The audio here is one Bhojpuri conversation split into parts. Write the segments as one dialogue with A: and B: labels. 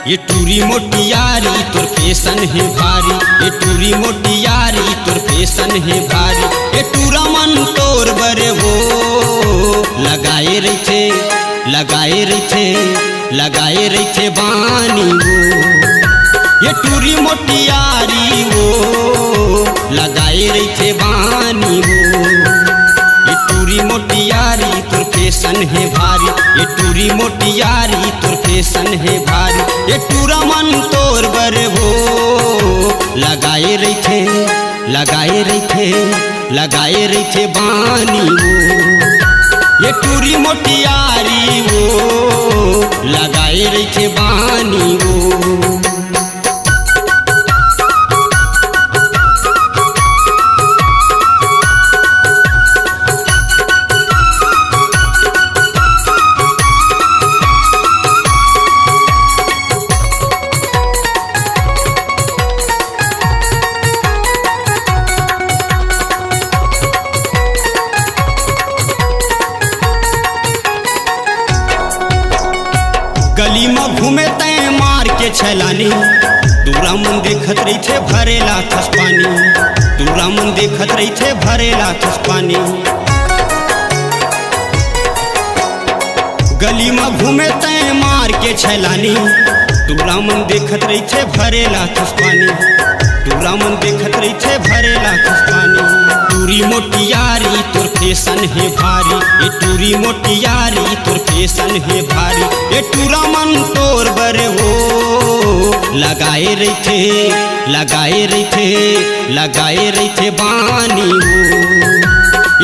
A: ये टूरी मोटी यारी तोर फैशन है भारी, ये टूरी मोटी यारी तोर फैशन है भारी। ये टूरा मन तोर बरे हो लगाए रखे लगाए रखे लगाए रखे बानी हो। ये टूरी मोटी यारी हो लगाए रखे बानी हो। ये टूरी मोटी यारी तोर फैशन है भारी, ये टूरी मोटी यारी तोर फैशन है भारी। ये टूरा मन तोर बर हो लगाए रखे लगाए रखे लगाए रखे बानी हो। ये टूरी मोटी यारी हो लगाए रखे बानी हो। गली में घूमे तय मार के छलानी, दूरा मन देखत रही थे भरेला थस पानी, दूरा मन देखत रही थे भरेला थस पानी। गली में घूमे तय मार के छलानी, दूरा मन देखत रही थे भरेला थस पानी, दूरा मन देखत रही थे भरेला थस पानी। टूरी मोटी यारी तोर फैशन है भारी, ये टूरी मोटी यारी तोर फैशन है भारी। ये टूरा मन तोर बरे हो लगाए रखे लगाए रखे लगाए रखे बानी हो।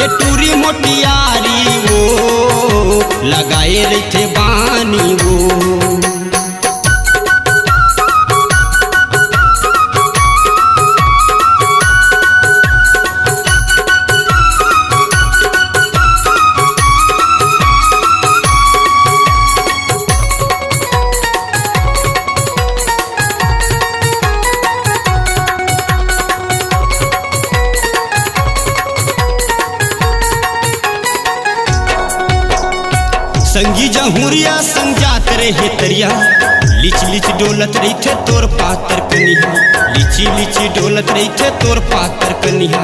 A: ये टूरी मोटी यारी हो लगाए रखे बानी हो। संगी जहूरिया संजात रहे तरिया, लिच लिच डोलत रही थे तोर पातर कनिहा, लिची लिची डोलत रही थे तोर पातर कनिहा।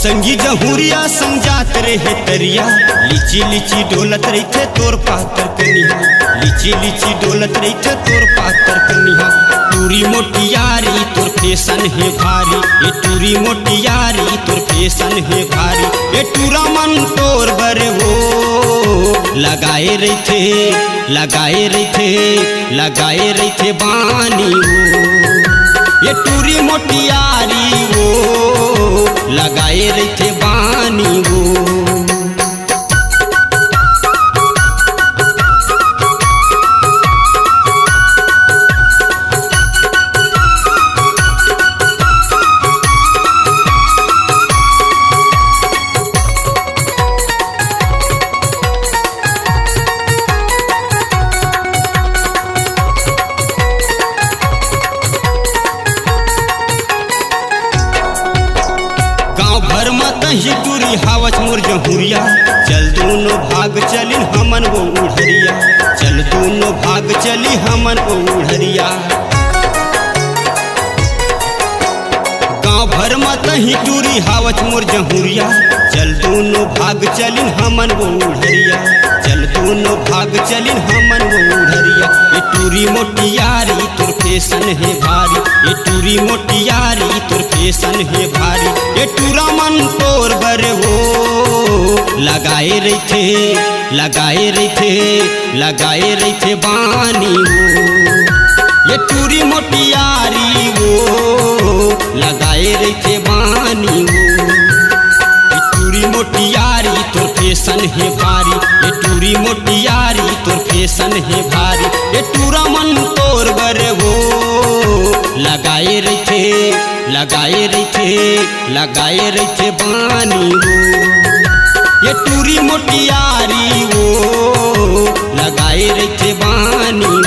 A: संगी जहूरिया संजात रहे तरिया, लिची लिची डोलत रही थे तोर पातर कनिहा, लिची लिची डोलत रही थे तोर पातर कनिहा। टूरी मोटी यारी तोर फैशन है भारी, ये टूरी मोटी यारी तोर फैशन है भारी। ये टूरा मन तोर बरे हो लगाए रखे लगाए रखे लगाए रखे बानी हो। ये टूरी मोटी यारी हो लगाए रखे बानी हो। ही टूरी हावच मोर जहूरिया, चल दोनों भाग चलिन हमन वो उड़हरिया, चल दोनों भाग चली हमन वो उड़हरिया। गाँव भर में तही टूरी हावच मोर जहूरिया, चल दोनों भाग चलिन हमन वो उड़हरिया, चल दोनों भाग चलिन हमन वो उड़हरिया। ये टूरी मोटी यारी तोर फैशन है भारी, ये टूरी मोटी यारी तोर फैशन है भारी। ये टूरा मन तोर बरे हो लगाए रखे लगाए रखे लगाए रखे बानी हो। ये टूरी मोटी यारी हो लगाए रखे बानी हो। ये टूरी मोटी यारी तोर फैशन है भारी, ये टूरी मोटी यारी तोर फैशन है भारी। ये टूरा मन तोर बरे हो लगाए रखे लगाए रखे लगाए रखे बानी हो। ये टूरी मोटी यारी हो लगाए रखे बानी हो।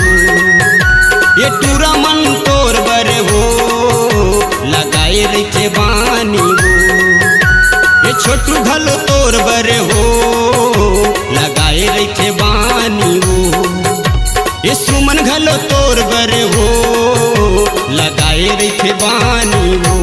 A: ये टूरा मन तोर बरे हो लगाए रखे बानी हो। ये छोटू घलो तोर बरे हो लगाए रखे बानी हो। सुमन घलो तोर बर हो लगाए रखे बानी हो।